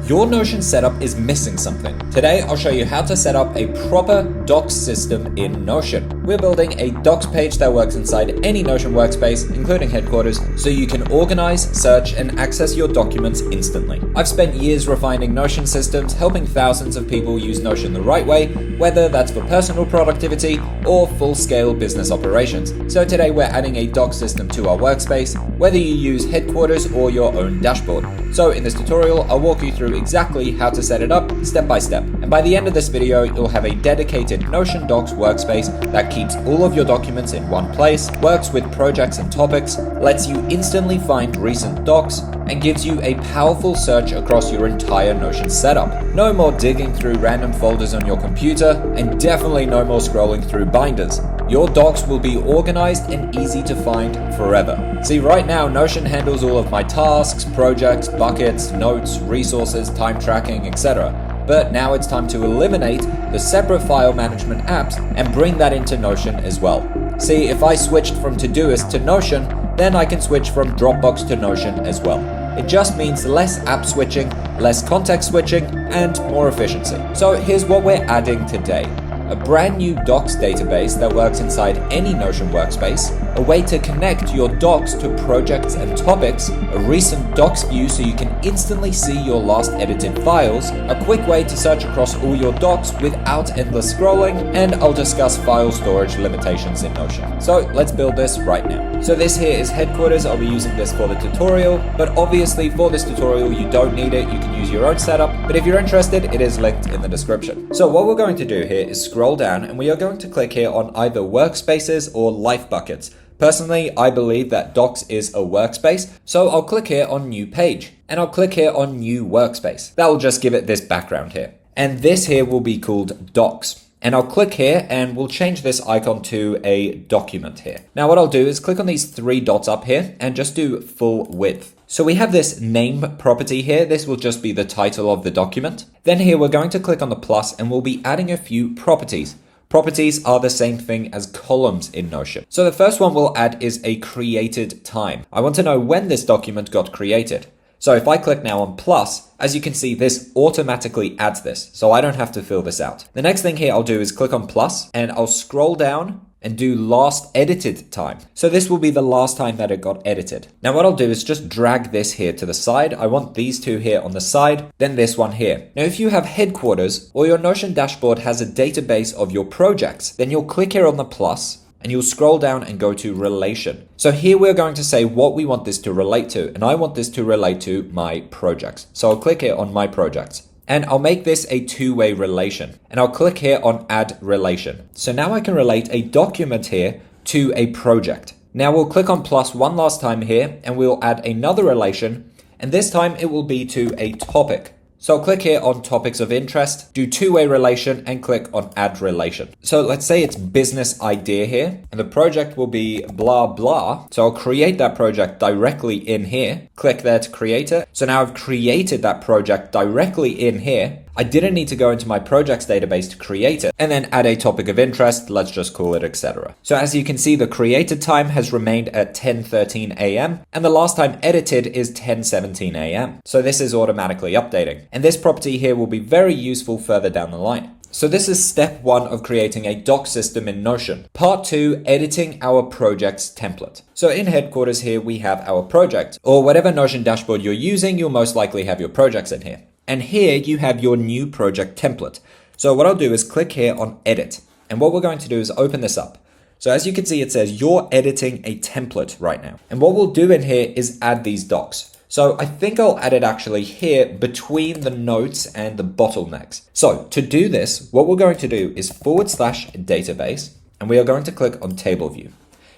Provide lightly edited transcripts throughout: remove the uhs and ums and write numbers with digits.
Your Notion setup is missing something. Today, I'll show you how to set up a proper Docs system in Notion. We're building a Docs page that works inside any Notion workspace, including headquarters, so you can organize, search, and access your documents instantly. I've spent years refining Notion systems, helping thousands of people use Notion the right way, whether that's for personal productivity or full-scale business operations. So today, we're adding a Docs system to our workspace, whether you use headquarters or your own dashboard. So in this tutorial, I'll walk you through exactly how to set it up step by step. And by the end of this video, you'll have a dedicated Notion Docs workspace that keeps all of your documents in one place, works with projects and topics, lets you instantly find recent docs, and gives you a powerful search across your entire Notion setup. No more digging through random folders on your computer, and definitely no more scrolling through binders. Your docs will be organized and easy to find forever. See, right now, Notion handles all of my tasks, projects, buckets, notes, resources, time tracking, etc. But now it's time to eliminate the separate file management apps and bring that into Notion as well. See, if I switched from Todoist to Notion, then I can switch from Dropbox to Notion as well. It just means less app switching, less context switching, and more efficiency. So here's what we're adding today. A brand new docs database that works inside any Notion workspace, a way to connect your docs to projects and topics, a recent docs view so you can instantly see your last edited files, a quick way to search across all your docs without endless scrolling, and I'll discuss file storage limitations in Notion. So let's build this right now. So this here is headquarters. I'll be using this for the tutorial, but obviously for this tutorial you don't need it. You can use your own setup, but if you're interested, it is linked in the description. So what we're going to do here is scroll down and we are going to click here on either workspaces or life buckets. Personally, I believe that Docs is a workspace, so I'll click here on new page and I'll click here on new workspace. That will just give it this background here. And this here will be called Docs. And I'll click here and we'll change this icon to a document here. Now what I'll do is click on these three dots up here and just do full width. So we have this name property here. This will just be the title of the document. Then here we're going to click on the plus and we'll be adding a few properties. Properties are the same thing as columns in Notion. So the first one we'll add is a created time. I want to know when this document got created. So if I click now on plus, as you can see, this automatically adds this, so I don't have to fill this out. The next thing here I'll do is click on plus and I'll scroll down and do last edited time. So this will be the last time that it got edited. Now what I'll do is just drag this here to the side. I want these two here on the side, then this one here. Now if you have headquarters or your Notion dashboard has a database of your projects, then you'll click here on the plus and you'll scroll down and go to relation. So here we're going to say what we want this to relate to, and I want this to relate to my projects. So I'll click here on my projects. And I'll make this a two-way relation. And I'll click here on add relation. So now I can relate a document here to a project. Now we'll click on plus one last time here and we'll add another relation. And this time it will be to a topic. So I'll click here on topics of interest, do two-way relation and click on add relation. So let's say it's business idea here and the project will be blah, blah. So I'll create that project directly in here. Click there to create it. So now I've created that project directly in here. I didn't need to go into my projects database to create it and then add a topic of interest. Let's just call it etc. So as you can see, the created time has remained at 10:13 a.m. and the last time edited is 10:17 a.m. So this is automatically updating. And this property here will be very useful further down the line. So this is step one of creating a doc system in Notion. Part two, editing our projects template. So in headquarters here, we have our project, or whatever Notion dashboard you're using, you'll most likely have your projects in here. And here you have your new project template. So what I'll do is click here on edit. And what we're going to do is open this up. So as you can see, it says you're editing a template right now. And what we'll do in here is add these docs. So I think I'll add it actually here between the notes and the bottlenecks. So to do this, what we're going to do is /database, and we are going to click on table view.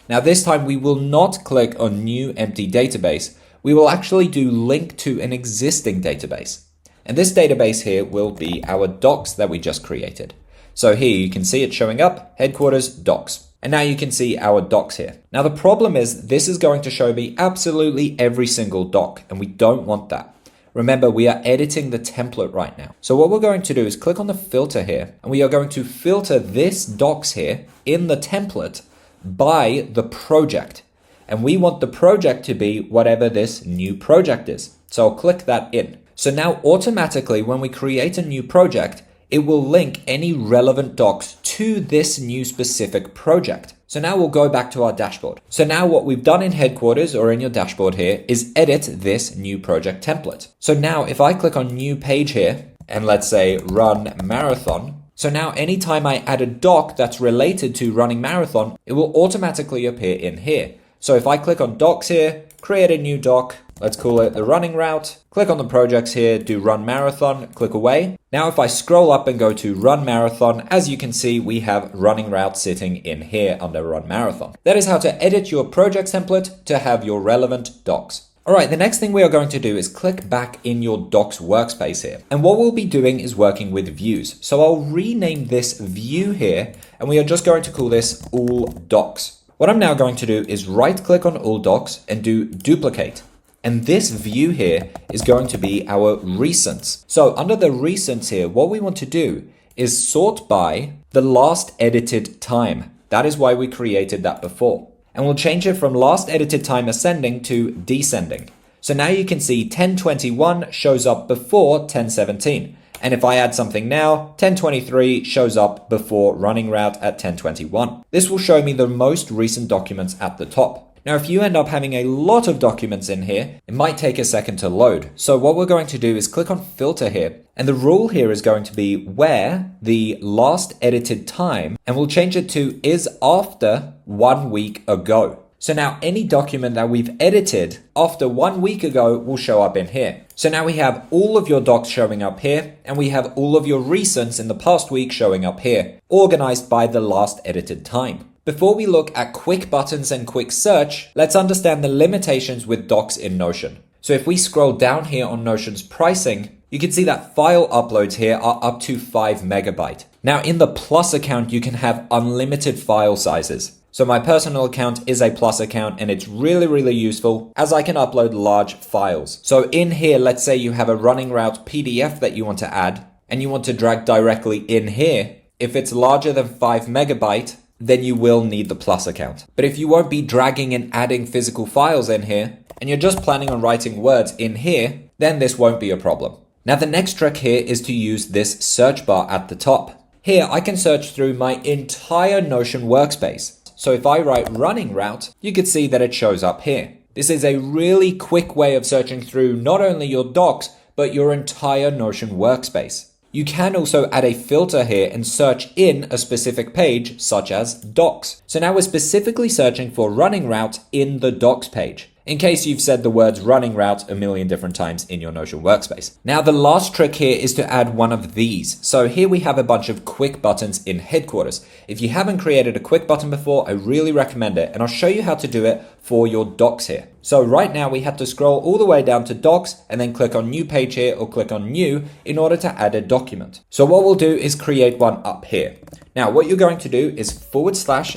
Now this time we will not click on new empty database. We will actually do link to an existing database. And this database here will be our docs that we just created. So here you can see it showing up, headquarters docs. And now you can see our docs here. Now the problem is this is going to show me absolutely every single doc, and we don't want that. Remember, we are editing the template right now. So what we're going to do is click on the filter here, and we are going to filter this docs here in the template by the project. And we want the project to be whatever this new project is. So I'll click that in. So now automatically when we create a new project, it will link any relevant docs to this new specific project. So now we'll go back to our dashboard. So now what we've done in headquarters or in your dashboard here is edit this new project template. So now if I click on new page here and let's say run marathon, so now anytime I add a doc that's related to running marathon, it will automatically appear in here. So if I click on docs here, create a new doc, let's call it the running route, click on the projects here, do run marathon, click away. Now if I scroll up and go to run marathon, as you can see, we have running route sitting in here under run marathon. That is how to edit your project template to have your relevant docs. Alright, the next thing we are going to do is click back in your docs workspace here. And what we'll be doing is working with views. So I'll rename this view here, and we are just going to call this all docs. What I'm now going to do is right click on all docs and do duplicate. And this view here is going to be our recents. So under the recents here, what we want to do is sort by the last edited time. That is why we created that before. And we'll change it from last edited time ascending to descending. So now you can see 1021 shows up before 1017. And if I add something now, 1023 shows up before running route at 1021. This will show me the most recent documents at the top. Now, if you end up having a lot of documents in here, it might take a second to load. So what we're going to do is click on filter here. And the rule here is going to be where the last edited time, and we'll change it to is after 1 week ago. So now any document that we've edited after 1 week ago will show up in here. So now we have all of your docs showing up here, and we have all of your recents in the past week showing up here, organized by the last edited time. Before we look at quick buttons and quick search, let's understand the limitations with docs in Notion. So if we scroll down here on Notion's pricing, you can see that file uploads here are up to 5 megabyte. Now in the Plus account, you can have unlimited file sizes. So my personal account is a Plus account and it's really useful as I can upload large files. So in here, let's say you have a running route PDF that you want to add and you want to drag directly in here. If it's larger than 5 megabyte, then you will need the Plus account. But if you won't be dragging and adding physical files in here, and you're just planning on writing words in here, then this won't be a problem. Now the next trick here is to use this search bar at the top. Here I can search through my entire Notion workspace. So if I write running route, you can see that it shows up here. This is a really quick way of searching through not only your docs, but your entire Notion workspace. You can also add a filter here and search in a specific page, such as docs. So now we're specifically searching for running route in the docs page, in case you've said the words running route a million different times in your Notion workspace. Now the last trick here is to add one of these. So here we have a bunch of quick buttons in headquarters. If you haven't created a quick button before, I really recommend it, and I'll show you how to do it for your docs here. So right now we have to scroll all the way down to docs and then click on new page here or click on new in order to add a document. So what we'll do is create one up here. Now what you're going to do is /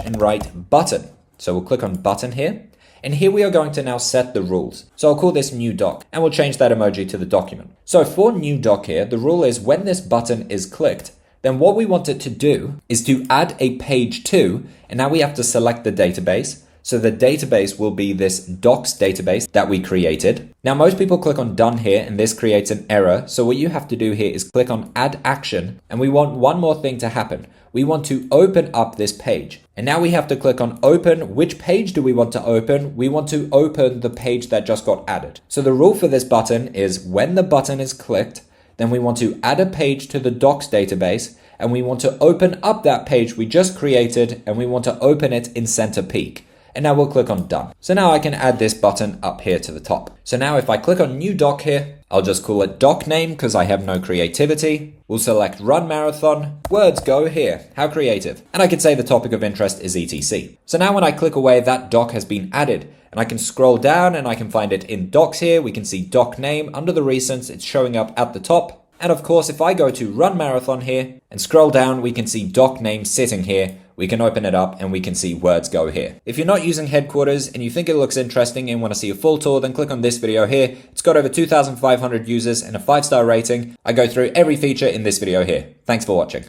and write button. So we'll click on button here. And here we are going to now set the rules. So I'll call this new doc and we'll change that emoji to the document. So for new doc here, the rule is when this button is clicked, then what we want it to do is to add a page to, and now we have to select the database. So the database will be this docs database that we created. Now most people click on done here and this creates an error. So what you have to do here is click on add action, and we want one more thing to happen. We want to open up this page. And now we have to click on open. Which page do we want to open? We want to open the page that just got added. So the rule for this button is when the button is clicked, then we want to add a page to the docs database, and we want to open up that page we just created, and we want to open it in center peak. And now we'll click on done. So now I can add this button up here to the top. So now if I click on new doc here, I'll just call it doc name because I have no creativity. We'll select run marathon, words go here, how creative. And I can say the topic of interest is etc. So now when I click away, that doc has been added, and I can scroll down and I can find it in docs here. We can see doc name under the recents, it's showing up at the top. And of course, if I go to run marathon here and scroll down, we can see doc name sitting here. We can open it up and we can see words go here. If you're not using headquarters and you think it looks interesting and want to see a full tour, then click on this video here. It's got over 2,500 users and a 5-star rating. I go through every feature in this video here. Thanks for watching.